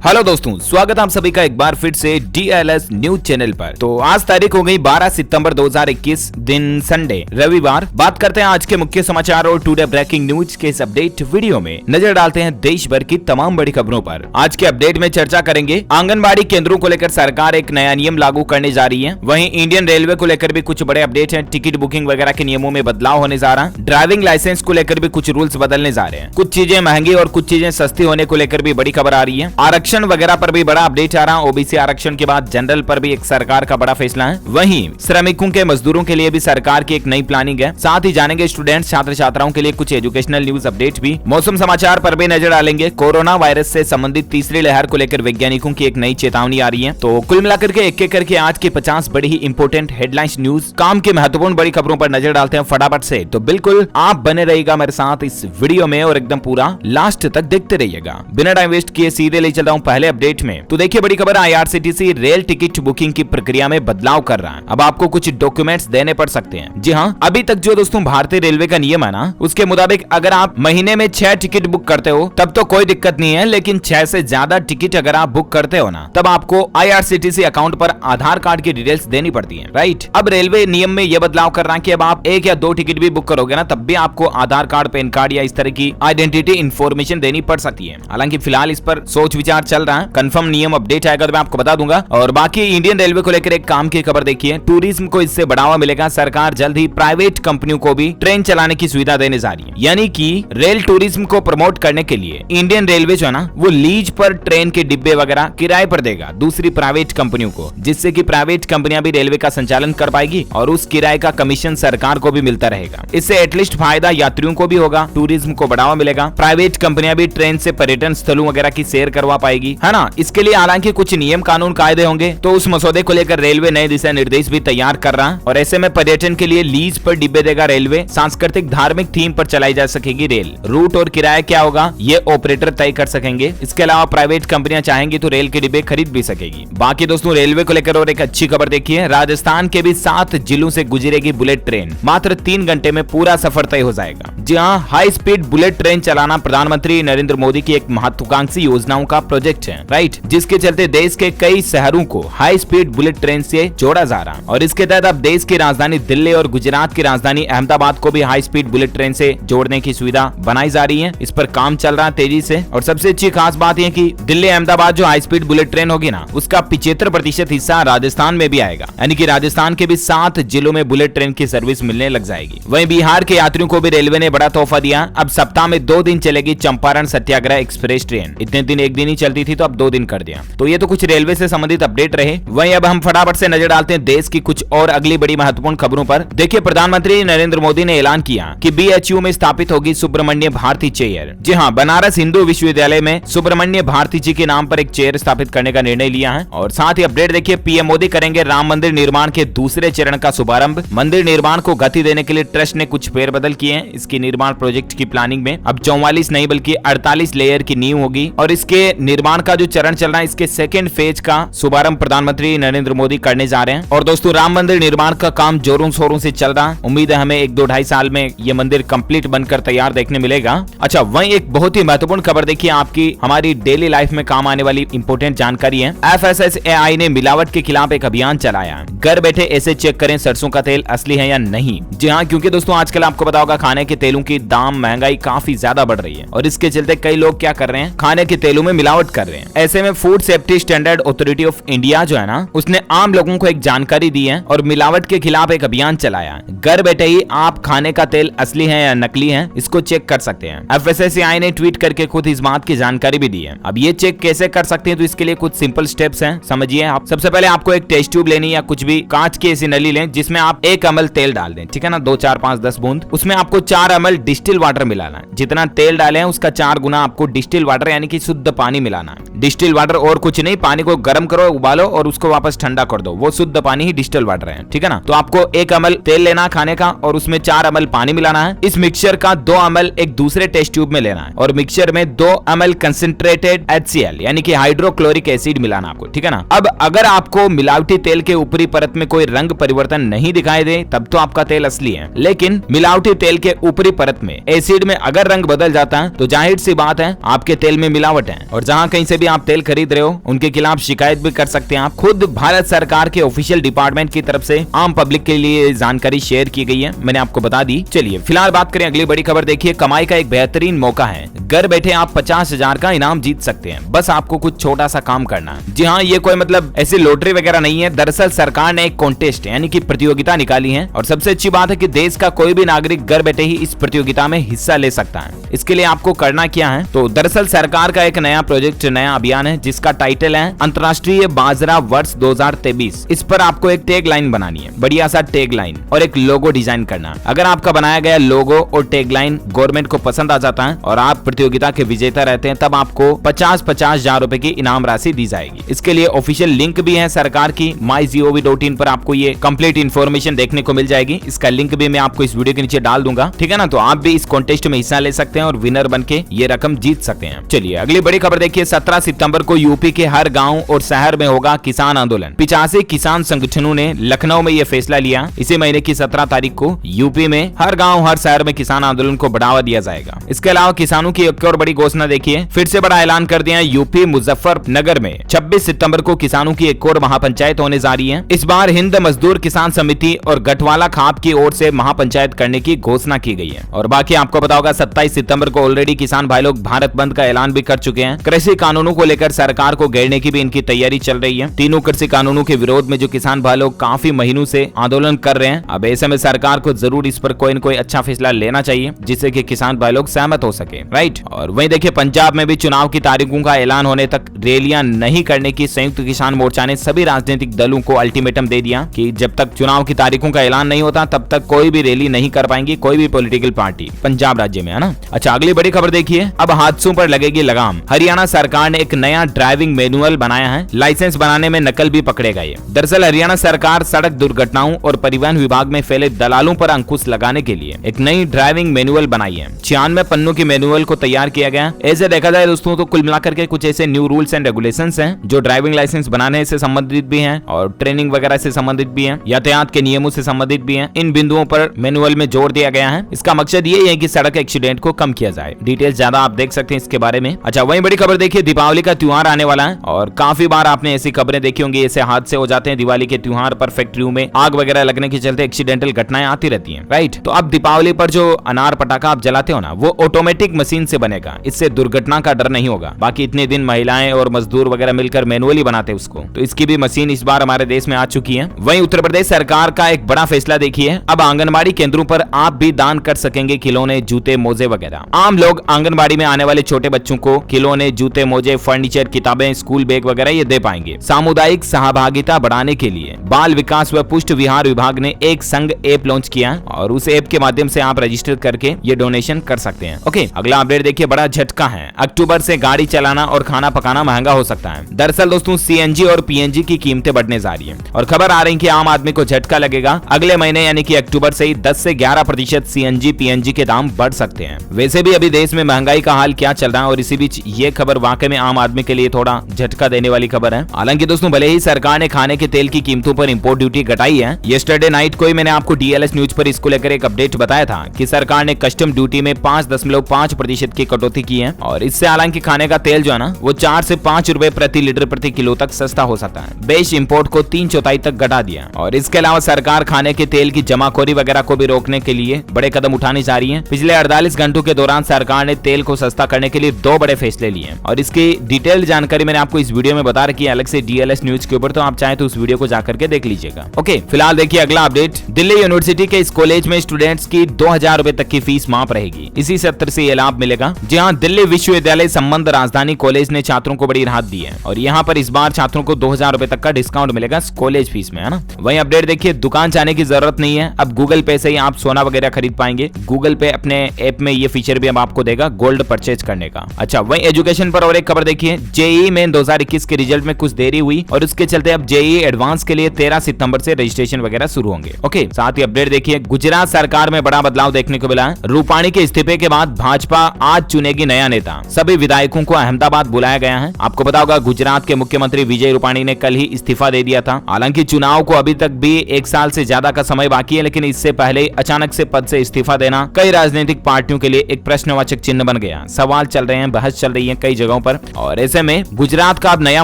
Hello दोस्तों, स्वागत है आप सभी का एक बार फिर से DLS न्यूज चैनल पर। तो आज तारीख हो गई 12 सितंबर 2021, दिन संडे रविवार। बात करते हैं आज के मुख्य समाचार और टुडे ब्रेकिंग न्यूज के इस अपडेट वीडियो में नजर डालते हैं देश भर की तमाम बड़ी खबरों पर। आज के अपडेट में चर्चा करेंगे आंगनबाड़ी केंद्रों को लेकर सरकार एक नया नियम लागू करने जा रही है। वहीं इंडियन रेलवे को लेकर भी कुछ बड़े अपडेट है। टिकट बुकिंग वगैरह के नियमों में बदलाव होने जा रहा है। ड्राइविंग लाइसेंस को लेकर भी कुछ रूल्स बदलने जा रहे हैं। कुछ चीजें महंगी और कुछ चीजें सस्ती होने को लेकर भी बड़ी खबर आ रही है। आरक्षण वगैरह पर भी बड़ा अपडेट आ रहा है। ओबीसी आरक्षण के बाद जनरल पर भी एक सरकार का बड़ा फैसला है। वहीं श्रमिकों के मजदूरों के लिए भी सरकार की एक नई प्लानिंग है। साथ ही जानेंगे स्टूडेंट्स छात्र छात्राओं के लिए कुछ एजुकेशनल न्यूज अपडेट भी। मौसम समाचार पर भी नजर डालेंगे। कोरोना वायरस से संबंधित तीसरी लहर को लेकर वैज्ञानिकों की एक नई चेतावनी आ रही है। तो कुल मिलाकर के एक एक करके आज के 50 बड़ी ही इंपोर्टेंट हेडलाइंस न्यूज काम के महत्वपूर्ण बड़ी खबरों पर नजर डालते हैं फटाफट से। तो बिल्कुल आप बने रहिएगा मेरे साथ इस वीडियो में और एकदम पूरा लास्ट तक देखते रहिएगा। बिना टाइम वेस्ट किए सीधे ले चलता हूं पहले अपडेट में। तो देखिए बड़ी खबर, IRCTC रेल टिकट बुकिंग की प्रक्रिया में बदलाव कर रहा है। अब आपको कुछ डॉक्यूमेंट्स देने पड़ सकते हैं। जी हाँ, अभी तक जो दोस्तों भारतीय रेलवे का नियम है ना, उसके मुताबिक अगर आप महीने में 6 टिकट बुक करते हो तब तो कोई दिक्कत नहीं है, लेकिन 6 से ज्यादा टिकट अगर आप बुक करते हो ना, तब आपको IRCTC अकाउंट पर आधार कार्ड की डिटेल्स देनी पड़ती है। राइट, अब रेलवे नियम में यह बदलाव कर रहा है कि अब आप 1 या 2 टिकट भी बुक करोगे ना, तब भी आपको आधार कार्ड, पैन कार्ड या इस तरह की आइडेंटिटी इंफॉर्मेशन देनी पड़ सकती है। हालांकि फिलहाल इस पर सोच विचार चल रहा है। कंफर्म नियम अपडेट आएगा तो मैं आपको बता दूंगा। और बाकी इंडियन रेलवे को लेकर एक काम की खबर देखिए। टूरिज्म को इससे बढ़ावा मिलेगा। सरकार जल्द ही प्राइवेट कंपनियों को भी ट्रेन चलाने की सुविधा देने जा रही है। यानी कि रेल टूरिज्म को प्रमोट करने के लिए इंडियन रेलवे जो है ना, वो लीज पर ट्रेन के डिब्बे वगैरह किराए पर देगा दूसरी प्राइवेट कंपनियों को, जिससे कि प्राइवेट कंपनियां भी रेलवे का संचालन कर पाएगी और उस किराए का कमीशन सरकार को भी मिलता रहेगा। इससे एटलीस्ट फायदा यात्रियों को भी होगा, टूरिज्म को बढ़ावा मिलेगा। प्राइवेट कंपनियां भी ट्रेन से पर्यटन स्थलों वगैरह की सैर करवा पाएगी, है ना। इसके लिए हालांकि कुछ नियम कानून कायदे होंगे, तो उस मसौदे को लेकर रेलवे नए दिशा निर्देश भी तैयार कर रहा है। और ऐसे में पर्यटन के लिए लीज पर डिब्बे देगा रेलवे। सांस्कृतिक धार्मिक थीम पर चलाई जा सकेगी रेल। रूट और किराया क्या होगा ये ऑपरेटर तय कर सकेंगे। इसके अलावा प्राइवेट कंपनियां चाहेंगी तो रेल के डिब्बे खरीद भी सकेगी। बाकी दोस्तों रेलवे को लेकर और एक अच्छी खबर देखिए। राजस्थान के भी 7 जिलों से गुजरेगी बुलेट ट्रेन। मात्र 3 घंटे में पूरा सफर तय हो जाएगा। जी हाँ, हाई स्पीड बुलेट ट्रेन चलाना प्रधानमंत्री नरेंद्र मोदी की एक महत्वाकांक्षी योजनाओं का प्रोजेक्ट है। राइट, जिसके चलते देश के कई शहरों को हाई स्पीड बुलेट ट्रेन से जोड़ा जा रहा है। और इसके तहत अब देश की राजधानी दिल्ली और गुजरात की राजधानी अहमदाबाद को भी हाई स्पीड बुलेट ट्रेन से जोड़ने की सुविधा बनाई जा रही है। इस पर काम चल रहा है तेजी से। और सबसे अच्छी खास बात यह कि दिल्ली अहमदाबाद जो हाई स्पीड बुलेट ट्रेन होगी ना, उसका 75% हिस्सा राजस्थान में भी आएगा। यानी कि राजस्थान के भी 7 जिलों में बुलेट ट्रेन की सर्विस मिलने लग जाएगी। वहीं बिहार के यात्रियों को भी रेलवे ने बड़ा तोहफा दिया। अब सप्ताह में 2 दिन चलेगी चंपारण सत्याग्रह एक्सप्रेस ट्रेन। इतने दिन एक दिन ही चलती थी, तो अब 2 दिन कर दिया। तो ये तो कुछ रेलवे से संबंधित अपडेट रहे। वहीं अब हम फटाफट से नजर डालते हैं देश की कुछ और अगली बड़ी महत्वपूर्ण खबरों पर। देखिए, प्रधानमंत्री नरेंद्र मोदी ने ऐलान किया कि BHU में स्थापित होगी सुब्रमण्य भारती चेयर। जी हाँ, बनारस हिंदू विश्वविद्यालय में सुब्रमण्य भारती जी के नाम पर एक चेयर स्थापित करने का निर्णय लिया है। और साथ ही अपडेट देखिए, PM मोदी करेंगे राम मंदिर निर्माण के दूसरे चरण का शुभारंभ। मंदिर निर्माण को गति देने के लिए ट्रस्ट ने कुछ फेरबदल किए हैं। इसकी निर्माण प्रोजेक्ट की प्लानिंग में अब 44 नहीं बल्कि 48 लेयर की नींव होगी। और इसके निर्माण का जो चरण चल रहा है, इसके सेकेंड फेज का शुभारंभ प्रधानमंत्री नरेंद्र मोदी करने जा रहे हैं। और दोस्तों राम मंदिर निर्माण का काम जोरों शोरों से चल रहा है। उम्मीद है हमें 1-2-2.5 साल में ये मंदिर कंप्लीट बनकर तैयार देखने मिलेगा। अच्छा, वहीं एक बहुत ही महत्वपूर्ण खबर देखिए, आपकी हमारी डेली लाइफ में काम आने वाली इंपोर्टेंट जानकारी है। FSSAI ने मिलावट के खिलाफ एक अभियान चलाया। घर बैठे ऐसे चेक करें सरसों का तेल असली है या नहीं। जी हाँ, क्योंकि दोस्तों आजकल आपको पता होगा खाने के तेलों की दाम महंगाई काफी ज्यादा बढ़ रही है। और इसके चलते कई लोग क्या कर रहे हैं, खाने के तेलों में मिलावट कर रहे हैं। ऐसे में food safety standard authority of India जो है ना, उसने आम लोगों को एक जानकारी दी है और मिलावट के खिलाफ एक अभियान चलाया है। घर बैठे ही आप खाने का तेल असली है या नकली है, इसको चेक कर सकते हैं। FSSAI ने ट्वीट करके खुद इस बात की जानकारी भी दी है। अब ये चेक कैसे कर सकते हैं, तो इसके लिए कुछ सिंपल स्टेप्स हैं, समझिए आप। सबसे पहले आपको एक टेस्ट ट्यूब लेनी या कुछ भी कांच की ऐसी नली लें, जिसमें आप 1 ml तेल डाल दें। ठीक है ना, 2, 4, 5, 10 बूंद। उसमें आपको 4 ml डिस्टिल वाटर मिलाना है। जितना तेल डाले हैं उसका 4 गुना आपको डिस्टिल वाटर यानी कि शुद्ध पानी मिलाना है। डिस्टिल वाटर और कुछ नहीं, पानी को गर्म करो, उबालो और उसको वापस ठंडा कर दो। वो शुद्ध पानी ही डिस्टिल वाटर है। ठीक है ना, तो आपको 1 ml तेल लेना खाने का और उसमें 4 ml पानी मिलाना है। इस मिक्सचर का 2 ml एक दूसरे टेस्ट ट्यूब में लेना है और मिक्सचर में 2 ml कंसेंट्रेटेड HCl यानी कि हाइड्रोक्लोरिक एसिड मिलाना आपको। ठीक है ना, अब अगर आपको मिलावटी तेल के ऊपरी परत में कोई रंग परिवर्तन नहीं दिखाई दे, तब तो आपका तेल असली है। लेकिन मिलावटी तेल के ऊपरी परत में एसिड में अगर रंग बदल जाता है, तो जाहिर सी बात है आपके तेल में मिलावट है। और जहाँ कहीं से भी आप तेल खरीद रहे हो उनके खिलाफ शिकायत भी कर सकते हैं आप। खुद भारत सरकार के ऑफिशियल डिपार्टमेंट की तरफ से आम पब्लिक के लिए जानकारी शेयर की गई है, मैंने आपको बता दी। चलिए फिलहाल बात करें अगली बड़ी खबर। देखिए कमाई का एक बेहतरीन मौका है, घर बैठे आप 50,000 का इनाम जीत सकते हैं, बस आपको कुछ छोटा सा काम करना है। जी हाँ, ये कोई मतलब ऐसी लॉटरी वगैरह नहीं है। दरअसल सरकार ने एक कॉन्टेस्ट यानी कि प्रतियोगिता निकाली है और सबसे अच्छी बात है कि देश का कोई भी नागरिक घर बैठे ही इस प्रतियोगिता में हिस्सा ले सकता है। इसके लिए आपको करना क्या है, तो दरअसल सरकार का एक नया प्रोजेक्ट, नया अभियान है जिसका टाइटल है अंतर्राष्ट्रीय बाजरा वर्ष 2023। इस पर आपको एक टैग लाइन बनानी है, बढ़िया सा टैग लाइन, और एक लोगो डिजाइन करना। अगर आपका बनाया गया लोगो और टैग लाइन गवर्नमेंट को पसंद आ जाता है और आप प्रतियोगिता के विजेता रहते हैं, तब आपको 50,000 रुपए की इनाम राशि दी जाएगी। इसके लिए ऑफिशियल लिंक भी है सरकार की mygov.in पर, आपको ये कंप्लीट इन्फॉर्मेशन देखने को मिल जाएगी। इसका लिंक भी मैं आपको इस वीडियो के नीचे डाल दूंगा, ठीक है ना। तो आप भी इस कॉन्टेस्ट में हिस्सा ले सकते हैं और विनर बनके ये रकम जीत सकते हैं। चलिए अगली बड़ी खबर देखिए। 17 सितंबर को यूपी के हर गांव और शहर में होगा किसान आंदोलन। 85 किसान संगठनों ने लखनऊ में यह फैसला लिया। इसी महीने की 17 तारीख को यूपी में हर गांव हर शहर में किसान आंदोलन को बढ़ावा दिया जाएगा। इसके अलावा किसानों की एक और बड़ी घोषणा देखिए, फिर से बड़ा ऐलान कर दिया यूपी मुजफ्फरनगर में 26 सितंबर को किसानों की एक और महापंचायत होने जा रही है। इस बार हिंद मजदूर किसान समिति और गठवाला खाप की ओर से महापंचायत करने की घोषणा की गई है। और बाकी आपको पता होगा 27 सितंबर को ऑलरेडी किसान भाई लोग भारत बंद का ऐलान भी कर चुके हैं। कृषि कानूनों को लेकर सरकार को घेरने की भी इनकी तैयारी चल रही है। तीनों कृषि कानूनों के विरोध में जो किसान भाई लोग काफी महीनों से आंदोलन कर रहे हैं, अब ऐसे में सरकार को जरूर इस पर कोई न कोई अच्छा फैसला लेना चाहिए जिससे कि किसान भाई लोग सहमत हो सके, राइट। और वहीं देखिए पंजाब में भी चुनाव की तारीखों का ऐलान होने तक रैलियां नहीं करने की संयुक्त किसान मोर्चा ने सभी राजनीतिक दलों को अल्टीमेटम दे दिया कि जब तक चुनाव की तारीखों का ऐलान नहीं होता तब तक कोई भी रैली नहीं कर पाएंगी कोई भी पॉलिटिकल पार्टी पंजाब राज्य में, है ना। अच्छा अगली बड़ी खबर देखिए, अब हादसों पर लगेगी लगाम। हरियाणा सरकार ने एक नया ड्राइविंग मैनुअल बनाया है, लाइसेंस बनाने में नकल भी पकड़े गए। दरअसल हरियाणा सरकार सड़क दुर्घटनाओं और परिवहन विभाग में फैले दलालों पर अंकुश लगाने के लिए एक नई ड्राइविंग मैनुअल बनाई है। 96 पन्नों की मैनुअल को तैयार किया गया। ऐसे देखा जाए दोस्तों तो कुल मिलाकर के कुछ ऐसे न्यू रूल्स एंड रेगुलेशंस हैं जो ड्राइविंग लाइसेंस बनाने से संबंधित भी हैं और ट्रेनिंग वगैरह से संबंधित भी हैं, यातायात के नियमों से संबंधित भी हैं। इन बिंदुओं पर मैनुअल में जोर दिया गया है। इसका मकसद ये है कि सड़क एक्सीडेंट को कम किया जाए। डिटेल्स ज्यादा आप देख सकते हैं इसके बारे में। अच्छा वहीं बड़ी खबर देखिए, दीपावली का त्योहार आने वाला है और काफी बार आपने ऐसी खबरें देखी होंगी, ऐसे हादसे हो जाते हैं दिवाली के त्योहार पर, फैक्ट्रियों में आग वगैरह लगने के चलते एक्सीडेंटल घटनाएं आती रहती हैं, राइट। तो अब दीपावली पर जो अनार पटाखा आप जलाते हो ना, वो ऑटोमेटिक मशीन से बनेगा, इससे दुर्घटना का डर नहीं होगा। बाकी इतने दिन महिलाएं और मजदूर वगैरह मिलकर मैनुअली बनाते उसको, तो इसकी भी मशीन इस बार हमारे देश में आ चुकी है। वहीं उत्तर प्रदेश सरकार का एक बड़ा फैसला देखिए, अब आंगनबाड़ी केंद्रों पर आप भी दान कर सकेंगे खिलौने, जूते, मोजे वगैरह। आम लोग आंगनबाड़ी में आने वाले छोटे बच्चों को खिलौने, जूते, मोजे, फर्नीचर, किताबें, स्कूल बैग वगैरह ये दे पाएंगे। सामुदायिक सहभागिता बढ़ाने के लिए बाल विकास व पुष्ट विहार विभाग ने एक संघ ऐप लॉन्च किया और उस ऐप के माध्यम से आप रजिस्टर करके ये डोनेशन कर सकते हैं। ओके अगला अपडेट देखिए, बड़ा झटका है, अक्टूबर से गाड़ी चलाना और खाना पकाना महंगा हो सकता है। दरअसल दोस्तों सीएनजी और पीएनजी की कीमतें बढ़ने जा रही है और खबर आ रही है कि आम आदमी को झटका लगेगा। अगले महीने यानी कि अक्टूबर से ही 10 से 11% सीएनजी पीएनजी के दाम बढ़ सकते हैं। वैसे भी अभी देश में महंगाई का हाल क्या चल रहा है और इसी बीच ये खबर वाकई में आम आदमी के लिए थोड़ा झटका देने वाली खबर है। हालांकि दोस्तों भले ही सरकार ने खाने के तेल की कीमतों पर इंपोर्ट ड्यूटी घटाई है, यस्टरडे नाइट को ही मैंने आपको डीएलएस न्यूज पर इसको लेकर एक अपडेट बताया था कि सरकार ने कस्टम ड्यूटी में 5.5% की कटौती की है और इससे हालांकि खाने का तेल जो है ना वो 4 से 5 रुपए प्रति लीटर प्रति किलो तक सस्ता हो सकता है। बेश इंपोर्ट को 3/4 तक घटा दिया और इसके अलावा सरकार खाने के तेल की जमाखोरी वगैरह को भी रोकने के लिए बड़े कदम उठाने जा रही है। पिछले 48 घंटों के दौरान सरकार ने तेल को सस्ता करने के लिए 2 बड़े फैसले लिए और इसकी डिटेल जानकारी मैंने आपको इस वीडियो में बता रखी है अलग से डीएलएस न्यूज के ऊपर, तो आप चाहे तो उस वीडियो को जाकर के देख लीजिएगा। ओके फिलहाल देखिए अगला अपडेट, दिल्ली यूनिवर्सिटी के इस कॉलेज में स्टूडेंट्स की 2000 रुपए तक की फीस माफ रहेगी। इसी सत्र से ये लाभ मिलेगा। जी हाँ, दिल्ली विश्वविद्यालय संबंध राजधानी कॉलेज ने छात्रों को बड़ी राहत दी है और यहाँ पर इस बार छात्रों को 2000 रुपए तक का डिस्काउंट मिलेगा कॉलेज फीस में, है ना। वहीं अपडेट देखिए, दुकान जाने की जरूरत नहीं है, अब गूगल पे से ही आप सोना वगैरह खरीद पाएंगे। गूगल पे अपने ऐप में ये फीचर भी अब आपको देगा गोल्ड परचेज करने का। अच्छा वहीं एजुकेशन पर और एक खबर देखिए, जेईई मेन 2021 के रिजल्ट में कुछ देरी हुई और उसके चलते अब जेईई एडवांस के लिए 13 सितंबर से रजिस्ट्रेशन वगैरह शुरू होंगे। ओके साथ ही अपडेट देखिए, गुजरात सरकार में बड़ा बदलाव देखने को मिला। रूपाणी के इस्तीफे के बाद भाजपा आज चुनेगी नया नेता। सभी विधायकों को अहमदाबाद बुलाया गया है। आपको पता होगा गुजरात के मुख्यमंत्री विजय रूपाणी ने कल ही इस्तीफा दे दिया था। हालांकि चुनाव को अभी तक भी 1 साल से ज्यादा का समय बाकी है, लेकिन इससे पहले अचानक से पद से इस्तीफा देना कई राजनीतिक पार्टियों के लिए एक प्रश्नवाचक चिन्ह बन गया। सवाल चल रहे हैं, बहस चल रही है कई जगहों पर। और ऐसे में गुजरात का अब नया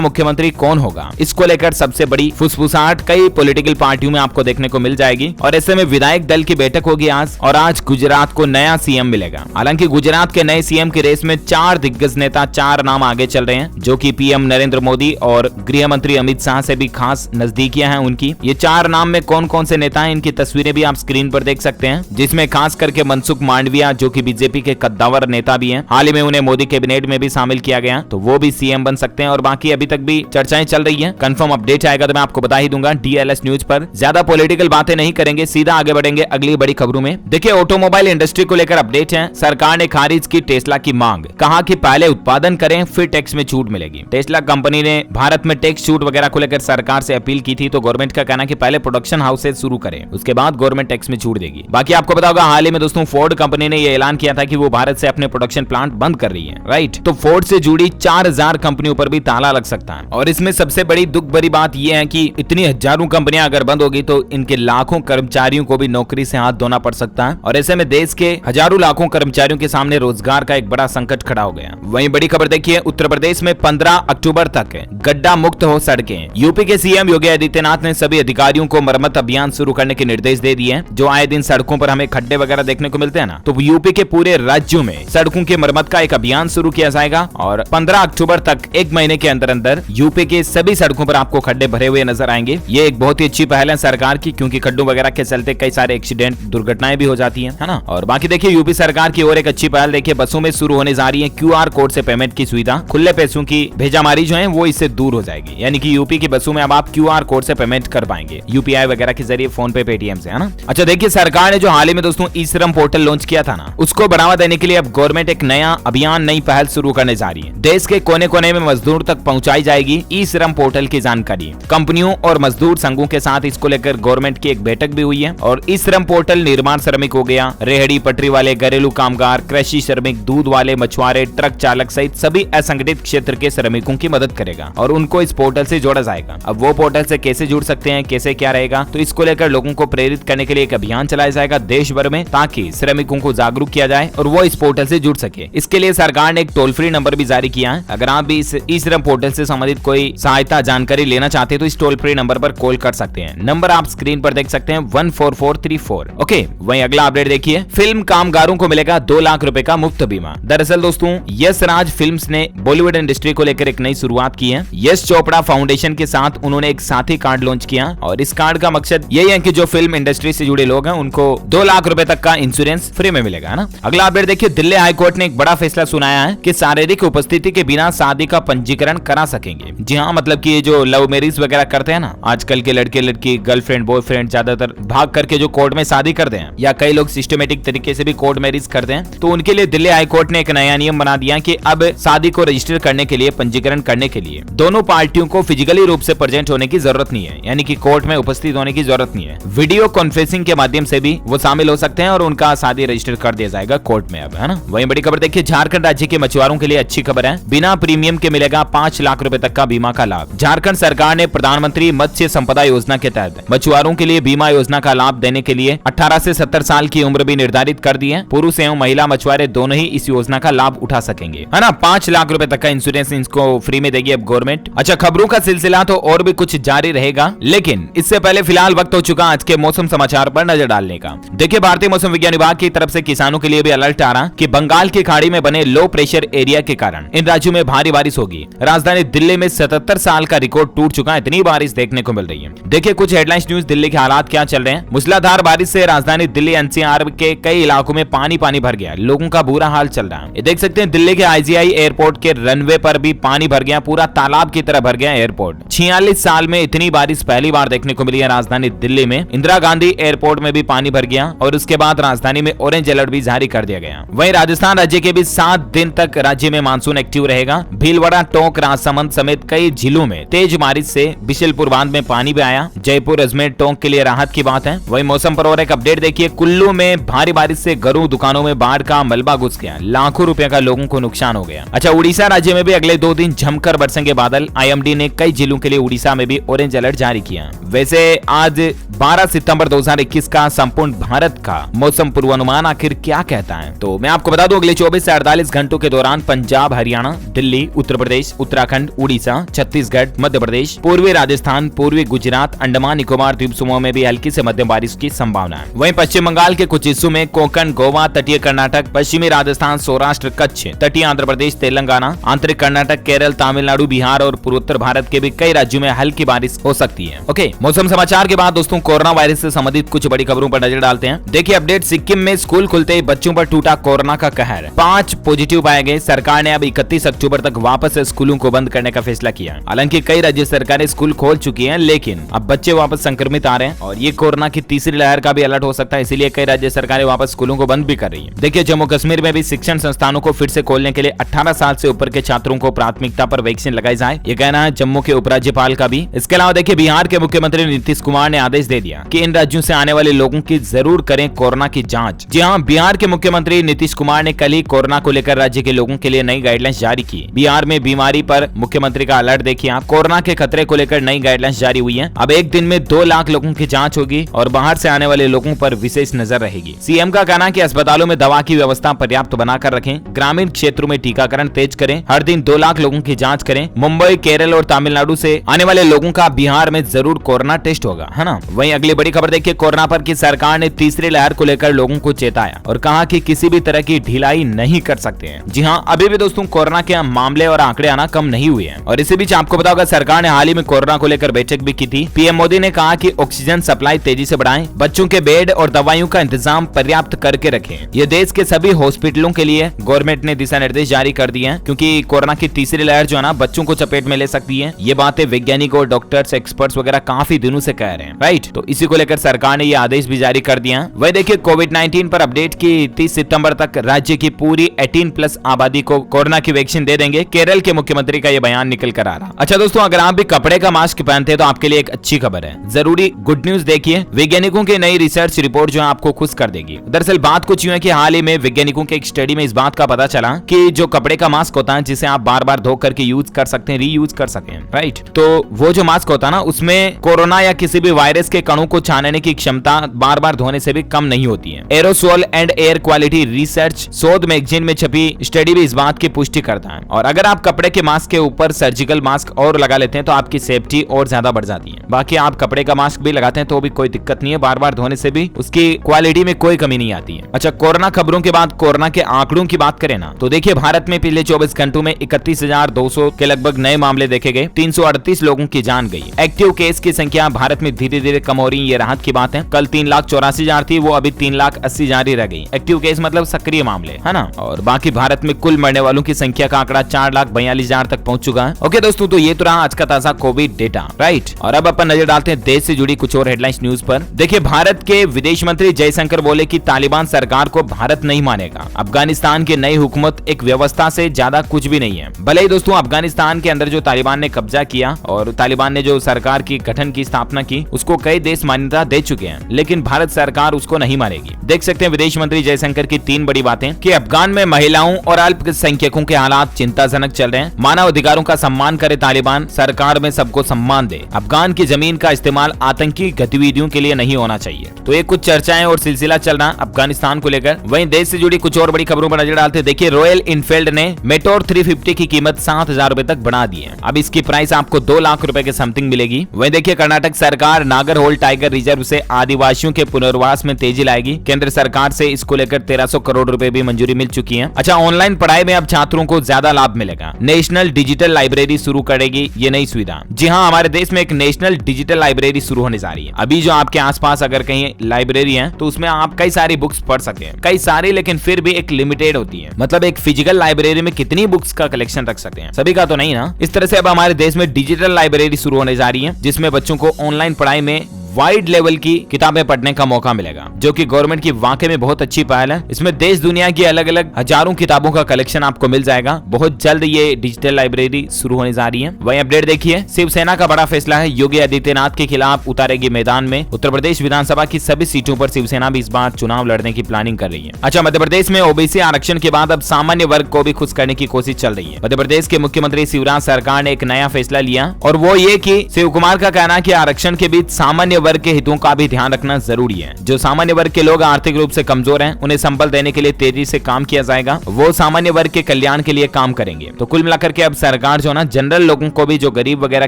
मुख्यमंत्री कौन होगा, इसको लेकर सबसे बड़ी फुसफुसाहट कई पॉलिटिकल पार्टियों में आपको देखने को मिल जाएगी। और ऐसे में विधायक दल की बैठक होगी आज, और आज गुजरात को नया सीएम मिलेगा। हालांकि गुजरात के नए सीएम की रेस में 4 दिग्गज नेता, 4 नाम आगे चल रहे हैं, जो कि पीएम नरेंद्र मोदी और गृह मंत्री अमित शाह से भी खास नजदीकियां हैं उनकी। ये 4 नाम में कौन कौन से नेता हैं, इनकी तस्वीरें भी आप स्क्रीन पर देख सकते हैं, जिसमें खास करके मनसुख मांडविया, जो कि बीजेपी के कद्दावर नेता भी हैं, हाल ही में उन्हें मोदी कैबिनेट में भी शामिल किया गया, तो वो भी सीएम बन सकते हैं। और बाकी अभी तक भी चर्चाएं चल रही है, कंफर्म अपडेट आएगा तो मैं आपको बता ही दूंगा डीएलएस न्यूज पर। ज्यादा पॉलिटिकल बातें नहीं करेंगे, सीधा आगे बढ़ेंगे अगली बड़ी खबरों में। देखिए, ऑटोमोबाइल इंडस्ट्री को लेकर अपडेट है। सरकार ने खारिज की टेस्ला की मांग, कहा कि पहले उत्पादन करें फिर टैक्स में छूट मिलेगी। टेस्ला कंपनी ने भारत में टैक्स छूट वगैरह को लेकर सरकार से अपील की थी, तो गवर्नमेंट का कहना कि पहले प्रोडक्शन हाउस से शुरू करें, उसके बाद गवर्नमेंट टैक्स में छूट देगी। बाकी आपको पता होगा, हाल ही में दोस्तों फोर्ड कंपनी ने यह ऐलान किया था कि वो भारत से अपने प्रोडक्शन प्लांट बंद कर रही है, राइट। तो फोर्ड से जुड़ी 4000 कंपनियों पर भी ताला लग सकता है। और इसमें सबसे बड़ी दुख भरी बात यह है कि इतनी हजारों कंपनियां अगर बंद होगी तो इनके लाखों कर्मचारियों को भी नौकरी से हाथ धोना पड़ सकता है। और ऐसे में देश के हजारों लाखों कर्मचारियों के सामने रोजगार का एक बड़ा संकट खड़ा हो गया। वहीं बड़ी खबर देखिए, उत्तर प्रदेश में 15 अक्टूबर तक गड्ढा मुक्त हो सड़कें। यूपी के सीएम योगी आदित्यनाथ ने सभी अधिकारियों को मरम्मत अभियान शुरू करने के निर्देश दे दिए हैं। जो आए दिन सड़कों पर हमें खड्डे वगैरह देखने को मिलते हैं ना, तो यूपी के पूरे राज्यों में सड़कों की मरम्मत का एक अभियान शुरू किया जाएगा। और 15 अक्टूबर तक, एक महीने के अंदर अंदर यूपी के सभी सड़कों पर आपको खड्डे भरे हुए नजर आएंगे। ये एक बहुत ही अच्छी पहल है सरकार की, क्योंकि खड्डों वगैरह के चलते कई सारे एक्सीडेंट, दुर्घटनाएं भी हो जाती है ना। और बाकी देखिए, यूपी सरकार की ओर एक अच्छी पहल देखिए, बसों में शुरू होने जा रही है क्यूआर कोड से पेमेंट की सुविधा। खुले पैसों की भेजामारी जो है वो इससे दूर हो जाएगी, यानी कि यूपी की बसों में अब आप क्यूआर कोड से पेमेंट कर पाएंगे, यूपीआई वगैरह के जरिए, फोन पे, पेटीएम से, है ना। अच्छा देखिए, सरकार ने जो हाल ही में दोस्तों ई श्रम पोर्टल लॉन्च किया था ना, उसको बढ़ावा देने के लिए अब गवर्नमेंट एक नया अभियान, नई पहल शुरू करने जा रही है। देश के कोने कोने में मजदूर तक पहुंचाई जाएगी ई श्रम पोर्टल की जानकारी। कंपनियों और मजदूर संघों के साथ इसको लेकर गवर्नमेंट की एक बैठक भी हुई है। और ई श्रम पोर्टल निर्माण श्रमिक हो गया, रेहड़ी पटरी वाले, घरेलू कामगार, कृषि श्रमिक, दूध वाले, मछुआरे, ट्रक चालक सहित सभी असंगठित क्षेत्र के श्रमिकों की मदद करेगा और उनको इस पोर्टल से जोड़ा जाएगा। अब वो पोर्टल से कैसे जुड़ सकते हैं, कैसे क्या रहेगा, तो इसको लेकर लोगों को प्रेरित करने के लिए एक अभियान चलाया जाएगा देश भर में, ताकि श्रमिकों को जागरूक किया जाए और वो इस पोर्टल से जुड़ सके। इसके लिए सरकार ने एक टोल फ्री नंबर भी जारी किया है। अगर आप भी इस ई श्रम पोर्टल से संबंधित कोई सहायता, जानकारी लेना चाहते हैं तो इस टोल फ्री नंबर पर कॉल कर सकते हैं। नंबर आप स्क्रीन पर देख सकते हैं, 14434। ओके, वहीं अगला अपडेट देखिए, फिल्म कामगारों को मिलेगा 2 लाख रुपए का मुफ्त बीमा। दरअसल दोस्तों, यश राज फिल्म्स ने बॉलीवुड इंडस्ट्री को लेकर एक नई शुरुआत की है। यश चोपड़ा फाउंडेशन के साथ उन्होंने एक साथी कार्ड लॉन्च किया और इस कार्ड का मकसद यही है कि जो फिल्म इंडस्ट्री से जुड़े लोग हैं उनको 2 लाख रुपए तक का इंश्योरेंस फ्री में मिलेगा, है ना। अगला अपडेट देखिए, दिल्ली हाईकोर्ट ने एक बड़ा फैसला सुनाया है कि शारीरिक उपस्थिति के बिना शादी का पंजीकरण करा सकेंगे। जी हाँ, मतलब कि ये जो लव मैरिज वगैरह करते हैं ना, आजकल के लड़के लड़की, गर्लफ्रेंड बॉयफ्रेंड ज्यादातर भाग करके जो कोर्ट में शादी करते हैं, या कई लोग सिस्टमेटिक तरीके से भी कोर्ट मैरिज करते हैं, तो उनके लिए दिल्ली हाईकोर्ट ने एक नया नियम बना दिया कि अब शादी को रजिस्टर करने के लिए, पंजीकरण करने के लिए दोनों पार्टियों को फिजिकली रूप से प्रेजेंट होने की जरूरत नहीं है, यानी कि कोर्ट में उपस्थित होने की जरूरत नहीं है। वीडियो कॉन्फ्रेंसिंग के माध्यम से भी वो शामिल हो सकते हैं और उनका शादी रजिस्टर कर दिया जाएगा कोर्ट में अब, है ना। वहीं बड़ी खबर देखिए, झारखंड राज्य के मछुआरों के लिए अच्छी खबर है, बिना प्रीमियम के मिलेगा 5 लाख रुपए तक का बीमा का लाभ। झारखंड सरकार ने प्रधानमंत्री मत्स्य संपदा योजना के तहत मछुआरों के लिए बीमा योजना का लाभ देने के लिए 18 से 70 साल की उम्र भी निर्धारित कर दी है। पुरुष एवं महिला मछुआरे दोनों ही इस योजना का लाभ उठा सकेंगे, है ना। 5 लाख रुपए तक का इंश्योरेंस इनको फ्री में देगी अब गवर्नमेंट। अच्छा, खबरों का सिलसिला तो और भी कुछ जारी रहेगा, लेकिन इससे पहले फिलहाल वक्त हो चुका आज के मौसम समाचार पर नजर डालने का। देखिए, भारतीय मौसम विज्ञान विभाग की तरफ से किसानों के लिए भी अलर्ट आ रहा कि बंगाल की खाड़ी में बने लो प्रेशर एरिया के कारण इन राज्यों में भारी बारिश होगी। राजधानी दिल्ली में 77 साल का रिकॉर्ड टूट चुका है, इतनी बारिश देखने को मिल रही है। देखिए कुछ हेडलाइंस न्यूज, दिल्ली के हालात क्या चल रहे हैं। मूसलाधार बारिश से राजधानी दिल्ली एनसीआर के कई इलाकों में पानी पड़ गया, लोगों का बुरा हाल चल रहा है। ये देख सकते हैं, दिल्ली के आईजीआई एयरपोर्ट के रनवे पर भी पानी भर गया, पूरा तालाब की तरह भर गया एयरपोर्ट। 46 साल में इतनी बारिश पहली बार देखने को मिली है राजधानी दिल्ली में। इंदिरा गांधी एयरपोर्ट में भी पानी भर गया और उसके बाद राजधानी में ऑरेंज अलर्ट भी जारी कर दिया गया। वहीं राजस्थान राज्य के भी 7 दिन तक राज्य में मानसून एक्टिव रहेगा। भीलवाड़ा, टोंक, राजसमंद समेत कई जिलों में तेज बारिश से बिशलपुर बांध में पानी भी आया। जयपुर, अजमेर, टोंक के लिए राहत की बात है। वहीं मौसम पर और एक अपडेट देखिए, कुल्लू में भारी बारिश से घरों दुकानों में बाढ़ का मलबा घुस गया, लाखों रुपए का लोगों को नुकसान हो गया। अच्छा, उड़ीसा राज्य में भी अगले 2 दिन जमकर बरसेंगे बादल। आईएमडी ने कई जिलों के लिए उड़ीसा में भी ऑरेंज अलर्ट जारी किया। वैसे आज 12 सितंबर 2021 का संपूर्ण भारत का मौसम पूर्वानुमान आखिर क्या कहता है, तो मैं आपको बता दूं, अगले 24 से 48 घंटों के दौरान पंजाब, हरियाणा हरियाणा, दिल्ली, उत्तर प्रदेश, उत्तराखंड, उड़ीसा, छत्तीसगढ़, मध्य प्रदेश, पूर्वी राजस्थान, पूर्वी गुजरात, अंडमान निकोबार द्वीप समूह में भी हल्की से मध्यम बारिश की संभावना है। वहीं पश्चिम बंगाल के कुछ हिस्सों में, कोंकण, गोवा, तटीय कर्नाटक, पश्चिमी राजस्थान, सौराष्ट्र, कच्छ, तटीय आंध्र प्रदेश, तेलंगाना, आंतरिक कर्नाटक, केरल, तमिलनाडु, बिहार और पूर्वोत्तर भारत के भी कई राज्यों में हल्की बारिश हो सकती है। ओके, मौसम समाचार के बाद दोस्तों कोरोना वायरस से संबंधित कुछ बड़ी खबरों पर नजर डालते हैं। देखिए अपडेट, सिक्किम में स्कूल खुलते ही बच्चों पर टूटा कोरोना का कहर, 5 पॉजिटिव पाए गए। सरकार ने अब 31 अक्टूबर तक वापस स्कूलों को बंद करने का फैसला किया। हालांकि कई राज्य सरकारें स्कूल खोल चुकी हैं, लेकिन अब बच्चे वापस संक्रमित आ रहे हैं और ये कोरोना की तीसरी लहर का भी अलर्ट हो सकता है, इसीलिए कई राज्य सरकारें वापस स्कूलों को बंद भी कर रही है। देखिए जम्मू कश्मीर में भी शिक्षण संस्थानों को फिर से खोलने के लिए 18 साल से ऊपर के छात्रों को प्राथमिकता पर वैक्सीन लगाई जाए, ये कहना है जम्मू के उपराज्यपाल का भी। इसके अलावा देखिए बिहार के मुख्यमंत्री नीतीश कुमार ने आदेश दे दिया कि इन राज्यों से आने वाले लोगों की जरूर करें कोरोना की जांच। जी हां, बिहार के मुख्यमंत्री नीतीश कुमार ने कल ही कोरोना को लेकर राज्य के लोगों के लिए नई गाइडलाइंस जारी की। बिहार में बीमारी पर मुख्यमंत्री का अलर्ट देखिए आप, कोरोना के खतरे को लेकर नई गाइडलाइंस जारी हुई है। अब एक दिन में 2 लाख लोगों की जांच होगी और बाहर से आने वाले लोगों पर विशेष नजर रहेगी। सीएम का कहना है कि अस्पतालों में दवा की व्यवस्था पर्याप्त बनाकर रखें, ग्रामीण क्षेत्रों में टीकाकरण तेज करें, हर दिन 2 लाख लोगों की जांच करें। मुंबई, केरल और तमिलनाडु से आने वाले लोगों का बिहार में जरूर कोरोना टेस्ट होगा, है ना। वहीं अगली बड़ी खबर देखिए, कोरोना पर की सरकार ने तीसरी लहर को लेकर लोगों को चेताया और कहा कि किसी भी तरह की ढिलाई नहीं कर सकते हैं। जी हाँ, अभी भी दोस्तों कोरोना के मामले और आंकड़े आना कम नहीं हुए हैं। और इसी बीच आपको पता होगा सरकार ने हाल ही में कोरोना को लेकर बैठक भी की थी। पीएम मोदी ने कहा कि ऑक्सीजन सप्लाई तेजी से बढ़ाएं, बच्चों के बेड और दवाइयों का इंतजाम पर्याप्त करके रखें। ये देश के सभी हॉस्पिटलों के लिए गवर्नमेंट ने दिशा निर्देश जारी कर दिए हैं, क्योंकि कोरोना की तीसरी लहर जो है ना बच्चों को चपेट में ले सकती है। ये बातें वैज्ञानिक और डॉक्टर्स, एक्सपर्ट्स वगैरह काफी दिनों से कह रहे हैं, राइट। तो इसी को लेकर सरकार ने ये आदेश भी जारी कर दिया। वही देखिए कोविड-19 पर अपडेट की 30 सितंबर तक राज्य की पूरी 18+ आबादी को कोरोना की वैक्सीन दे देंगे। केरल के मुख्यमंत्री का ये बयान निकल कर आ रहा। अच्छा दोस्तों, अगर आप भी कपड़े का मास्क पहनते हैं तो आपके लिए एक अच्छी खबर है, जरूरी गुड न्यूज देखिए। वैज्ञानिकों की नई रिसर्च रिपोर्ट जो है आपको खुश कर देगी। दरअसल बात कुछ यूं है कि हाल ही में वैज्ञानिकों के एक स्टडी में इस बात का पता चला कि जो कपड़े का मास्क होता है जिसे आप बार बार धो करके यूज कर सकते हैं, रीयूज कर सकें, राइट। तो वो जो मास्क होता है ना उसमें कोरोना या किसी भी वायरस के कणों को छानने की क्षमता बार बार धोने से भी कम नहीं होती है। Aerosol and air quality research शोध मैगजीन में छपी स्टडी भी इस बात की पुष्टि करता है। और अगर आप कपड़े के मास्क के ऊपर सर्जिकल मास्क और लगा लेते हैं तो आपकी सेफ्टी और ज्यादा बढ़ जाती है। बाकी आप कपड़े का मास्क भी लगाते हैं तो भी कोई दिक्कत नहीं है, बार बार धोने से भी उसकी क्वालिटी में कोई कमी नहीं आती है। अच्छा, कोरोना खबरों के बाद कोरोना के आंकड़ों की बात करें ना तो देखिए भारत में पिछले 24 घंटों में 31,200 के लगभग नए मामले देखे गए, 338 लोगों की जान गई। एक्टिव केस की संख्या भारत में धीरे धीरे कम हो रही है, ये राहत की बात है। कल 3,84,000 थी, वो अभी 3,80,000 ही रह गई। एक्टिव केस मतलब सक्रिय मामले, है ना। और बाकी भारत में कुल मरने वालों की संख्या का आंकड़ा 4,42,000 तक पहुंच चुका है। ओके दोस्तों, तो ये तो रहा आज का ताजा कोविड डेटा, राइट। और अब अपन नजर डालते हैं देश से जुड़ी कुछ और हेडलाइंस न्यूज पर। देखिए भारत के विदेश मंत्री जयशंकर बोले कि तालिबान सरकार को भारत नहीं मानेगा। अफगानिस्तान की नई हुकूमत एक व्यवस्था से ज्यादा कुछ भी नहीं है। भले ही दोस्तों अफगानिस्तान के अंदर जो तालिबान ने कब्जा किया और तालिबान ने जो सरकार की गठन की स्थापना की उसको कई देश मान्यता दे चुके हैं, लेकिन भारत सरकार उसको नहीं मानेगी। देख सकते हैं विदेश मंत्री जयशंकर की 3 बड़ी बातें कि अफगान में महिलाओं और अल्पसंख्यकों के हालात चिंताजनक चल रहे हैं, मानव अधिकारों का सम्मान करे तालिबान, सरकार में सबको सम्मान दे, अफगान की जमीन का इस्तेमाल आतंकी गतिविधियों के लिए नहीं होना चाहिए। तो ये कुछ चर्चाएं और सिलसिला चल रहा अफगानिस्तान को लेकर। वहीं देश से जुड़ी कुछ और बड़ी खबरों पर नजर डालते देखिए रॉयल इनफील्ड ने मेटोर 350 की कीमत 7,000 रुपए तक बढ़ा दी है। अब इसकी प्राइस आपको 2 लाख रुपए के समथिंग मिलेगी। वहीं देखिए कर्नाटक सरकार नागरहोल टाइगर रिजर्व से आदिवासियों के पुनर्वास में तेजी लाएगी। केंद्र सरकार से इसको लेकर 1300 करोड़ रुपए भी मंजूरी मिल चुकी है। अच्छा, ऑनलाइन पढ़ाई में अब छात्रों को ज्यादा लाभ मिलेगा। नेशनल डिजिटल लाइब्रेरी शुरू करेगी ये नई सुविधा। जी हाँ, हमारे देश में एक नेशनल डिजिटल लाइब्रेरी शुरू होने जा रही है। अभी जो आपके आसपास अगर कहीं लाइब्रेरी है तो उसमें आप कई सारी बुक्स पढ़ सकते हैं, कई सारी, लेकिन फिर भी एक लिमिटेड होती है। मतलब एक फिजिकल लाइब्रेरी में कितनी बुक्स का कलेक्शन रख सकते हैं, सभी का तो नहीं ना। इस तरह से अब हमारे देश में डिजिटल लाइब्रेरी शुरू होने जा रही है जिसमें बच्चों को ऑनलाइन पढ़ाई में वाइड लेवल की किताबें पढ़ने का मौका मिलेगा, जो कि गवर्नमेंट की वाकई में बहुत अच्छी पहल है। इसमें देश दुनिया की अलग अलग हजारों किताबों का कलेक्शन आपको मिल जाएगा। बहुत जल्द ये डिजिटल लाइब्रेरी शुरू होने जा रही है। वही अपडेट देखिए, शिवसेना का बड़ा फैसला है, योगी आदित्यनाथ के खिलाफ उतारेगी मैदान में। उत्तर प्रदेश विधानसभा की सभी सीटों पर शिवसेना भी इस बार चुनाव लड़ने की प्लानिंग कर रही है। अच्छा, मध्य प्रदेश में ओबीसी आरक्षण के बाद अब सामान्य वर्ग को भी खुश करने की कोशिश चल रही है। मध्य प्रदेश के मुख्यमंत्री शिवराज सरकार ने एक नया फैसला लिया और वो ये कि शिव कुमार का कहना है कि आरक्षण के बीच सामान्य वर्ग के हितों का भी ध्यान रखना जरूरी है। जो सामान्य वर्ग के लोग आर्थिक रूप से कमजोर हैं, उन्हें संबल देने के लिए तेजी से काम किया जाएगा। वो सामान्य वर्ग के कल्याण के लिए काम करेंगे। तो कुल मिलाकर के अब सरकार जो ना जनरल लोगों को भी, जो गरीब वगैरह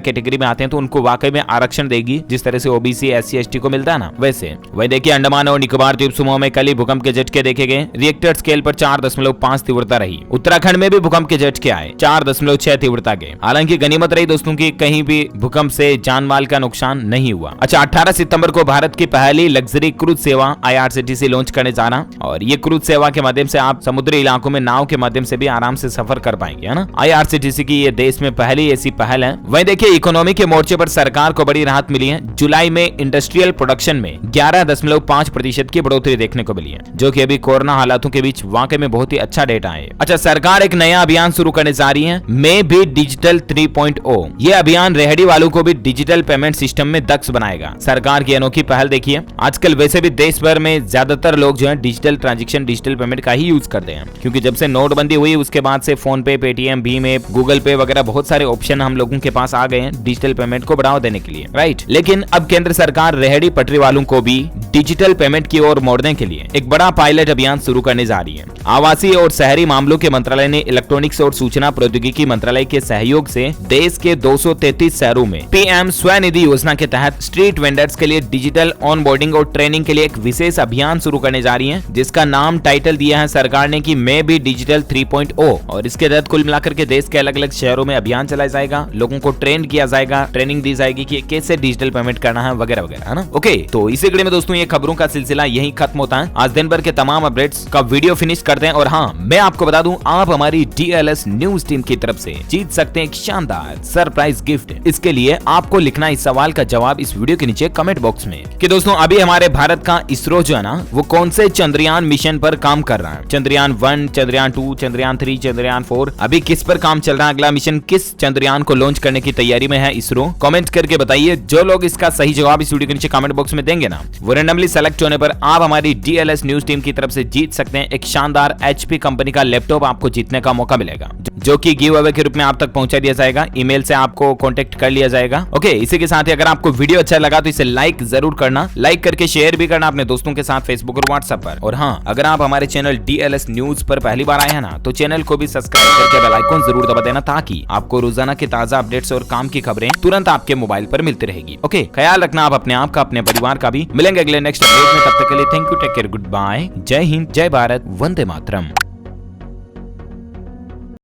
कैटेगरी में आते हैं, तो उनको वाकई में आरक्षण देगी, जिस तरह से ओबीसी SC ST को मिलता है ना वैसे। वही देखिए, अंडमान और निकोबार द्वीप समूह में कल ही भूकंप के झटके देखे गए। रिएक्टर स्केल पर 4.5 तीव्रता रही। उत्तराखंड में भी भूकंप के झटके आए, 4.6 तीव्रता के। हालांकि गनीमत रही दोस्तों की कहीं भी भूकंप से जान माल का नुकसान नहीं हुआ। अच्छा, 18 सितंबर को भारत की पहली लग्जरी क्रूज सेवा IRCTC लॉन्च करने जा रहा, और ये क्रूज सेवा के माध्यम से आप समुद्री इलाकों में नाव के माध्यम से भी आराम से सफर कर पाएंगे, है ना। IRCTC की ये देश में पहली ऐसी पहल है। वहीं देखिए, इकोनॉमी के मोर्चे पर सरकार को बड़ी राहत मिली है। जुलाई में इंडस्ट्रियल प्रोडक्शन में 11.5% की बढ़ोतरी देखने को मिली है, जो कि अभी कोरोना हालातों के बीच वाकई में बहुत ही अच्छा डेटा है। अच्छा, सरकार एक नया अभियान शुरू करने जा रही है, मैं भी डिजिटल 3.0। ये अभियान रेहड़ी वालों को भी डिजिटल पेमेंट सिस्टम में दक्ष बनाएगा। सरकार की अनोखी पहल देखिए। आजकल वैसे भी देश भर में ज्यादातर लोग जो है डिजिटल ट्रांजैक्शन, डिजिटल पेमेंट का ही यूज करते हैं, क्योंकि जब से नोटबंदी हुई उसके बाद से फोन पे, पेटीएम, भीम ऐप, गूगल पे वगैरह बहुत सारे ऑप्शन हम लोगों के पास आ गए हैं डिजिटल पेमेंट को बढ़ावा देने के लिए, राइट। लेकिन अब केंद्र सरकार रेहड़ी पटरी वालों को भी डिजिटल पेमेंट की ओर मोड़ने के लिए एक बड़ा पायलट अभियान शुरू करने जा रही है। आवासीय और शहरी मामलों के मंत्रालय ने इलेक्ट्रॉनिक्स और सूचना प्रौद्योगिकी मंत्रालय के सहयोग से देश के 233 शहरों में PM स्वनिधि योजना के तहत स्ट्रीट वेंडर्स के लिए डिजिटल ऑनबोर्डिंग और ट्रेनिंग के लिए एक विशेष अभियान शुरू करने जा रही है, जिसका नाम टाइटल दिया है सरकार ने कि मैं भी डिजिटल 3.0। और इसके तहत कुल मिलाकर के देश के अलग अलग शहरों में अभियान चलाया जाएगा, लोगों को ट्रेन किया जाएगा, ट्रेनिंग दी जाएगी कि कैसे डिजिटल पेमेंट करना है वगैरह वगैरह, है ना। ओके, तो इसी कड़ी में दोस्तों ये खबरों का सिलसिला यही खत्म होता है। आज दिन भर के तमाम अपडेट्स का वीडियो फिनिश करते हैं। और हाँ, मैं आपको बता दूं, आप हमारी DLS न्यूज टीम की तरफ से जीत सकते हैं एक शानदार सरप्राइज गिफ्ट। इसके लिए आपको लिखना इस सवाल का जवाब इस वीडियो के नीचे कमेंट बॉक्स में कि दोस्तों अभी हमारे भारत का इसरो जो है ना, वो कौन से चंद्रयान मिशन पर काम कर रहा है। चंद्रयान 1, चंद्रयान 2, चंद्रयान 3, चंद्रयान 4, अभी किस पर काम चल रहा है। अगला मिशन किस चंद्रयान को लॉन्च करने की तैयारी में है इसरो, कमेंट करके बताइए। जो लोग इसका सही जवाब इस वीडियो के नीचे कमेंट बॉक्स में देंगे ना, वो रैंडमली सेलेक्ट होने पर आप हमारी DLS न्यूज टीम की तरफ से जीत सकते हैं एक शानदार HP कंपनी का लैपटॉप। आपको जीतने का मौका मिलेगा, जो कि गिव अवे के रूप में आप तक पहुंचा दिया जाएगा। ईमेल से आपको कांटेक्ट कर लिया जाएगा। ओके, इसी के साथ ही अगर आपको वीडियो अच्छा लगा तो इसे लाइक जरूर करना, लाइक करके शेयर भी करना अपने दोस्तों के साथ फेसबुक और व्हाट्सएप पर। और हाँ, अगर आप हमारे चैनल DLS न्यूज पर पहली बार आए हैं ना, तो चैनल को भी सब्सक्राइब करके बेल आइकन जरूर दबा देना, ताकि आपको रोजाना के ताजा अपडेट्स और काम की खबरें तुरंत आपके मोबाइल पर मिलती रहेगी। ओके, ख्याल रखना आप अपने आप का, अपने परिवार का भी। मिलेंगे अगले नेक्स्ट अपडेट में, तब तक के लिए thank you, take care, good bye, जय हिंद, जय भारत, वंदे मातरम।